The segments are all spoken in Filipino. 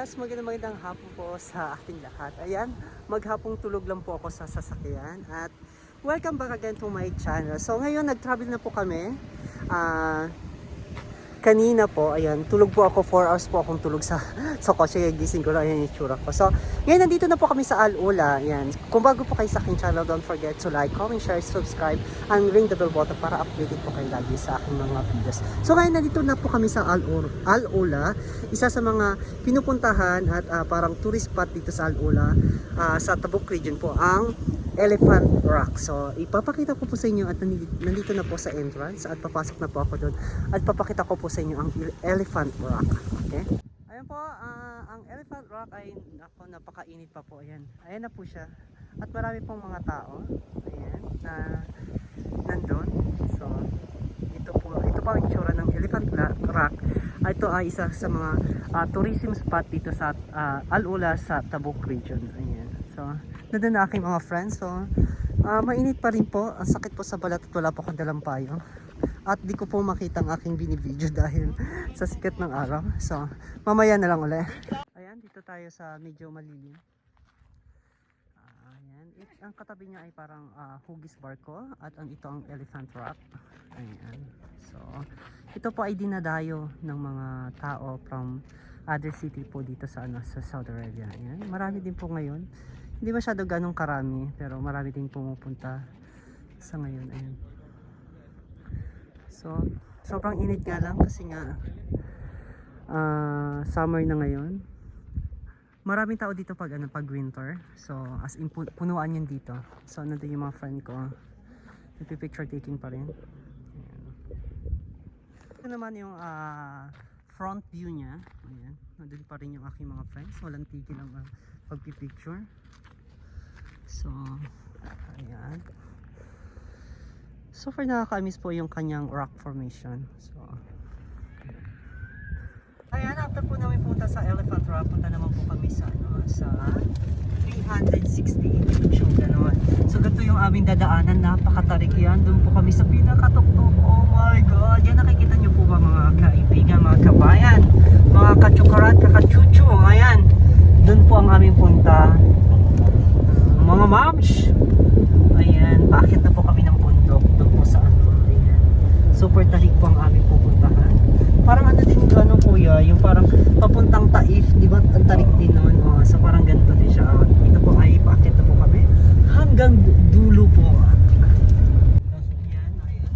Yes, magandang hapon po sa ating lahat. Ayan, maghapong tulog lang po ako sa sasakyan at welcome back again to my channel. So ngayon nag-travel na po kami. Kanina po, ayan, tulog po ako, 4 hours po akong tulog sa kotse, gising ko lang, ayan yung itsura ko. So, ngayon nandito na po kami sa Al-Ula, ayan. Kung bago po kayo sa aking channel, don't forget to like, comment, share, subscribe, and ring the bell button para updated po kayo lagi sa aking mga videos. So, ngayon nandito na po kami sa Al-Ula, isa sa mga pinupuntahan at parang tourist spot dito sa Al-Ula, sa Tabuk region po, ang Elephant Rock. So, ipapakita ko po sa inyo at nandito na po sa entrance at papasok na po ako doon at papakita ko po sa inyo ang Elephant Rock. Okay? Ayan po, ang Elephant Rock ay ako, napakainit pa po. Ayan. Ayan na po siya. At marami pong mga tao. Ayan, na nandun. So, ito po ang itsura ng Elephant Rock. Ito ay isa sa mga tourism spot dito sa Al-Ula sa Tabuk region. Ayan. So, nandun na aking mga friends. So, mainit pa rin po. Ang sakit po sa balat at wala po akong dalampayong. At di ko po makita ang aking binibideo dahil sa sikat ng araw. So, mamaya na lang ulit. Ayan, dito tayo sa medyo malilim. Ayan. Ang katabi niya ay parang Hugis Barko at ito ang Elephant Rock. Ayan. So, ito po ay dinadayo ng mga tao from other city po dito sa Saudi Arabia. Ayan. Marami din po ngayon. Hindi masyado ganong karami pero marami din pumupunta sa ngayon. Ayan. So, sobrang init nga lang kasi nga summer na ngayon. Maraming tao dito pag winter. So, as in punuan yun dito. So, nandun yung mga friend ko. Nagpi-picture taking pa rin. Ayan. Ito naman yung front view niya. Ayan. Nandun pa rin yung aking mga friends. Walang tigil ang pagpipicture. So, ayan. So far nakaka-miss po yung kanyang rock formation. So, ayan, after po namin punta sa Elephant Rock, punta naman po kami sa 360 shoulder naman. So ganito yung aming dadaanan, napakatarik yan. Doon po kami sa pinakatuktok. Oh my God! Yan, nakikita nyo po ba mga kaibigan, mga kabayan, mga kachukarat, kakachuchu. Ayan, doon po ang aming punta. Mga moms! Ayan, paakit na po kami ng bundok. Doon po sa ayan. Super talig po ang aming pupuntahan. Parang din kuya, yung parang papuntang Taif, di ba? Ang tarik din noon. Oh, so parang ganito din siya. Ito po ay paakit na po kami hanggang dulo po. Ayan, ayan.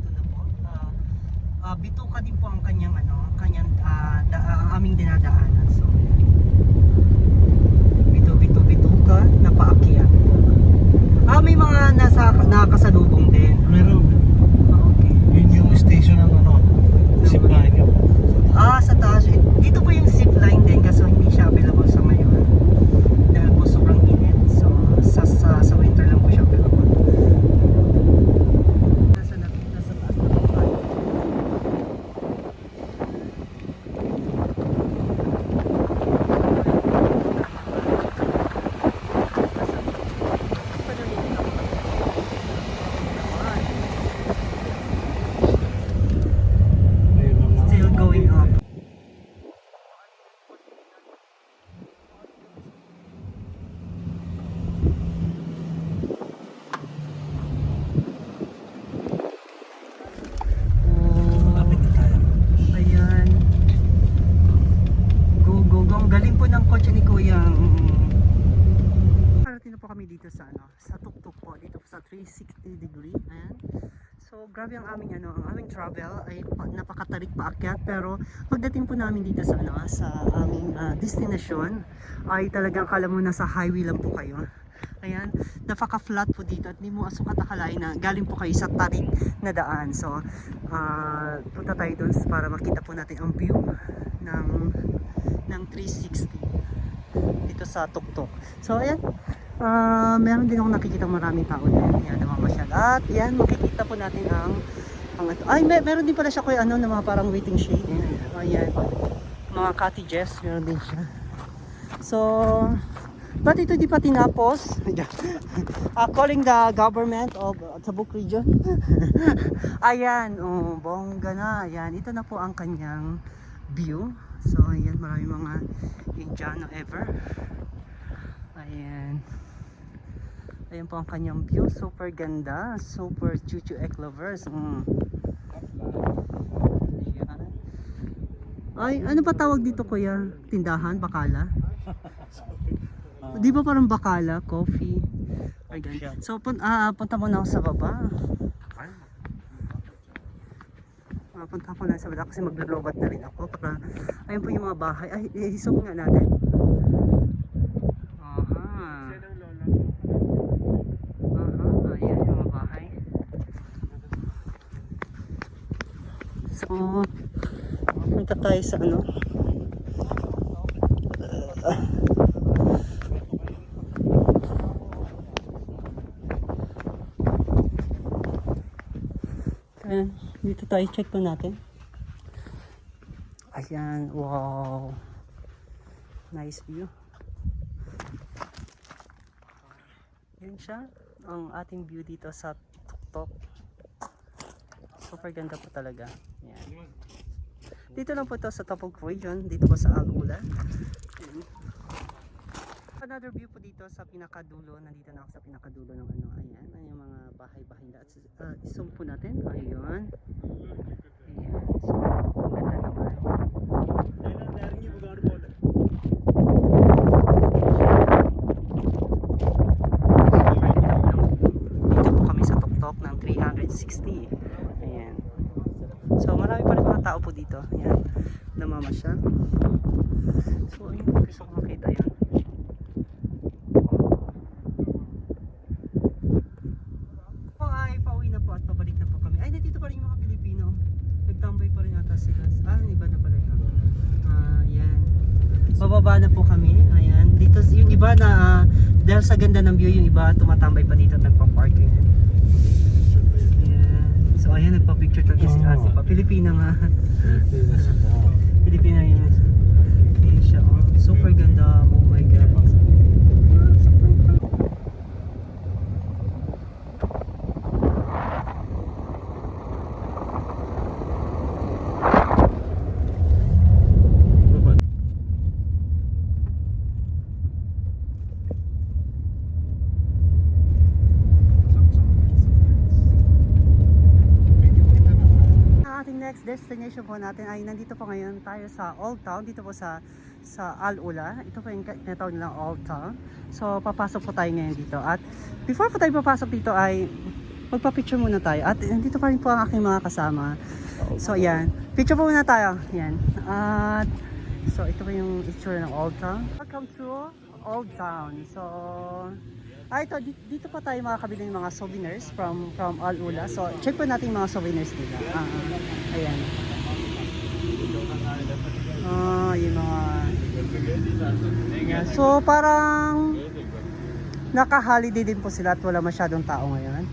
Ito na po. Bituka din po ang kanyang aming dinadaanan. So, bituka na paakyat. May mga nakasalubong din. Meron. Okay. Yun yung station ng zipline yun. Sa taas. Dito po yung zipline din kaso hindi siya available sa ngayon. Dahil po sobrang init. So, sa winter lang po siya available. Nasa taas na po tayo. Still going up. Malapit na tayo. Ayan. Go. Ang galing po ng kotse ni Kuya. Parating na po kami dito sa sa tuktok po dito sa 360 degree. Ayan. So grabe ang aming travel ay napakatarik paakyat pero pagdating po namin dito sa sa aming destination ay talagang kala mo nasa highway lang po kayo. Ayan, napaka-flat po dito at hindi mo asukat akalain na galing po kayo sa tarik na daan. So, punta tayo doon para makita po natin ang view ng 360 dito sa tuktok. So, ayan, meron din akong nakikita maraming tao din. Ayan, namamasyal. At ayan, makikita po natin ang meron din pala siya kuya na mga parang waiting shade. Ayan, mga cottages, meron din siya. So, but ito di pa tinapos. Calling the government of Tabuk region. Ayan, bongga na. Ayan, ito na po ang kanyang view. So ayan, maraming mga Indiano ever. Ayan. Ayan po ang kanyang view. Super ganda. Super chuchu egg lovers. Ayan. Ay, ano ba tawag dito kuya? Tindahan? Bakala? Di ba parang bakala? Coffee? Ayan. So punta muna ako sa baba. Punta ko lang sa baba kasi maglulubat na rin ako. Para, ayun po yung mga bahay. Ay, isok nga natin. Aha. Aha, ayan yung mga bahay. So, punta tayo sa ano. Ayan, dito tayo, check po natin. Ayan, wow. Nice view. Yan siya, ang ating view dito sa Tuktok. Super ganda po talaga. Ayan. Dito lang po ito sa Topog region, dito po sa Al-Ula. Another view po dito sa pinakadulo. Nandito na ako sa pinakadulo ng ano. Ayan, ayan yung mga bahay-bahay na. Zoom po natin. Ayun. Ayan. So, ang ganda naman. Dito po kami sa Tuktok ng 360. Ayan. So, marami pa rin mga tao po dito. Ayan. Namamasyal. So, ayun. Gusto ko makita yun. Bababa na po kami. Ayan. Dito yung iba na dahil sa ganda ng view, yung iba tumatambay pa dito at nagpa-park yun. Ayan. So ayan, nagpa-picture talaga si Ate pa. Pilipina nga. Pilipina yun. Ayan siya. Oh. Super ganda. Oh my God. Next destination po natin ay nandito po ngayon tayo sa Old Town, dito po sa Al-Ula. Ito po yung tinatawag nilang Old Town. So papasok po tayo ngayon dito. At before po tayo papasok dito ay magpa-picture muna tayo. At nandito pa rin po ang aking mga kasama. So ayan, picture po muna tayo. Ayan. At so ito po yung itsura ng Old Town. Welcome to Old Town. So ito, dito pa tayo makakabili ng mga souvenirs from Al-Ula. So, check po natin yung mga souvenirs nila. Ayan. Yung mga... Ayan. So, parang naka-holiday din po sila at wala masyadong tao ngayon.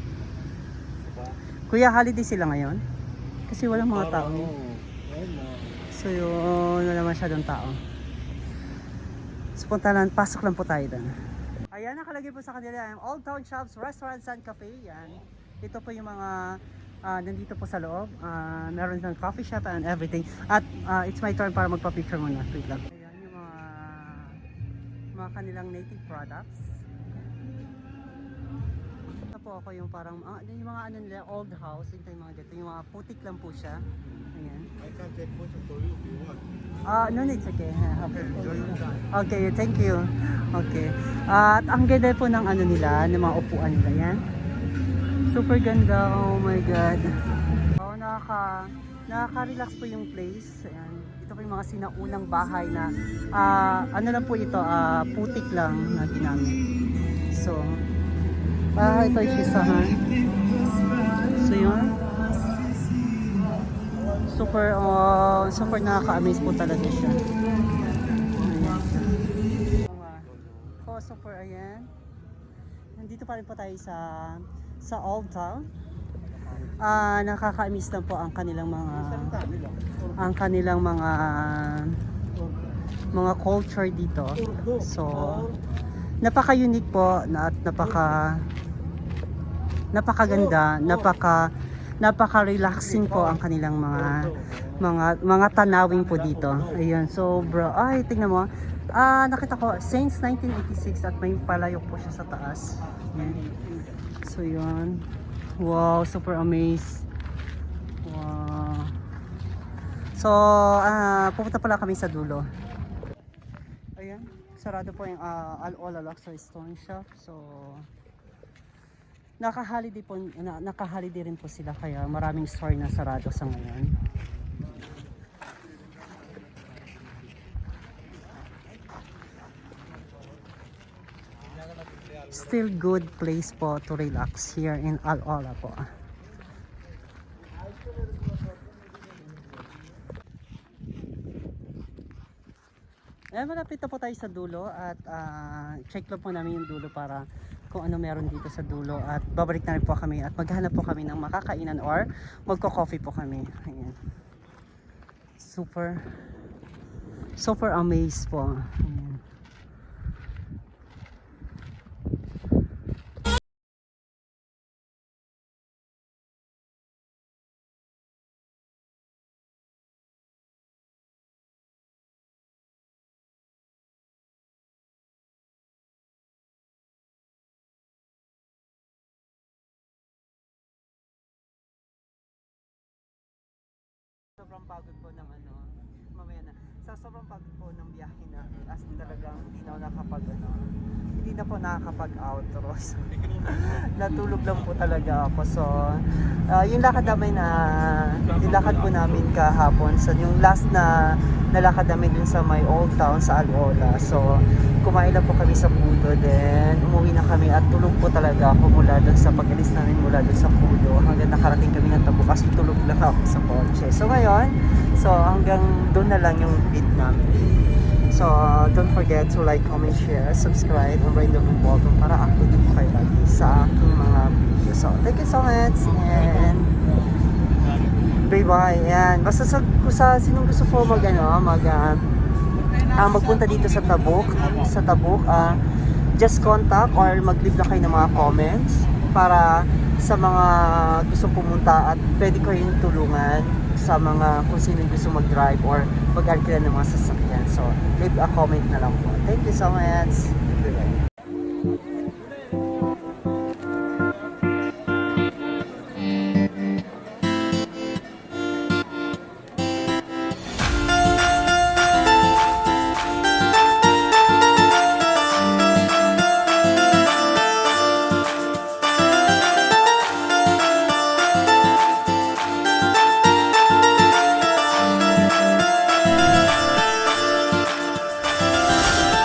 Kuya, holiday sila ngayon? Kasi walang mga tao. So, yun, wala masyadong tao. So, pasok lang po tayo doon. Ayan, nakalagay po sa kanila yung Old Town Shops, Restaurants and Cafe. Yan. Ito po yung mga nandito po sa loob. Meron ng coffee shop and everything. At it's my turn para magpa-picture muna. Wait lang. Ayan yung mga kanilang native products. Ito po ako yung parang, yung mga ano nila, old house. Ito yung mga dito. Yung mga putik lang po siya. Ayan. I can take photo for you if you want. No, it's okay. Okay, thank you. Okay. At ang ganda po ng ano nila, ng mga upuan nila. Yan. Super ganda. Oh my God. Oh, nakaka-relax po yung place. Ayan. Ito po yung mga sinaunang bahay na ano lang po ito, putik lang na ginamit. So, ito yung sisahan. So, yun. Super nakaka-amaze po talaga siya. Ayan. Super, ayan. Nandito pa rin po tayo sa Old Town. Nakaka-amaze na po ang kanilang mga culture dito. So, napaka-unique po at napakaganda, napaka-relaxing po ang kanilang mga tanawin po dito. Ayan, so bro, ay tingnan mo. Nakita ko since 1986 at may palayok po siya sa taas. Ayan. So yun. Wow, super amazed. Wow. So, pupunta pala kami sa dulo. Ayan, sarado po yung Al-Ola Luxury Stone Shop. So, naka-holiday rin po sila kaya maraming store na sarado sa ngayon. Still good place po to relax here in Al-Ola po. Malapit na po tayo sa dulo at check lang po namin yung dulo para kung ano meron dito sa dulo at babalik na rin po kami at maghanap po kami ng makakainan or magko-coffee po kami. Ayan. Super amazed po. Ayan. Sobrang pagod po ng mamaya na. Sa sobrang pagod po ng biyahe na as in talagang hindi na po nakakapag-outro. So, natulog lang po talaga ako. So, yung lakad po namin kahapon, so yung last na nalakad namin dun sa may old town sa Al-Ola. So, kumain lang po kami sa Pudo, then umuwi na kami at tulog po talaga ako mula dun sa pag-alis namin mula dun sa Pudo hanggang nakarating kami ng Tabo kasi tulog lang ako sa kotse. So ngayon, hanggang dun na lang yung beat namin. So don't forget to like, comment, share, subscribe, and ring the bell button para upload po kayo lagi sa aking mga videos. So thank you so much and bye-bye. Yan. Basta sa sinong gusto po magpunta dito sa Tabuk, just contact or mag-leave na kayo ng mga comments para sa mga gusto pumunta at pwede ko yung tulungan sa mga kung sino gusto mag-drive or mag-arkila ng mga sasakyan. So, leave a comment na lang po. Thank you so much. Bye-bye.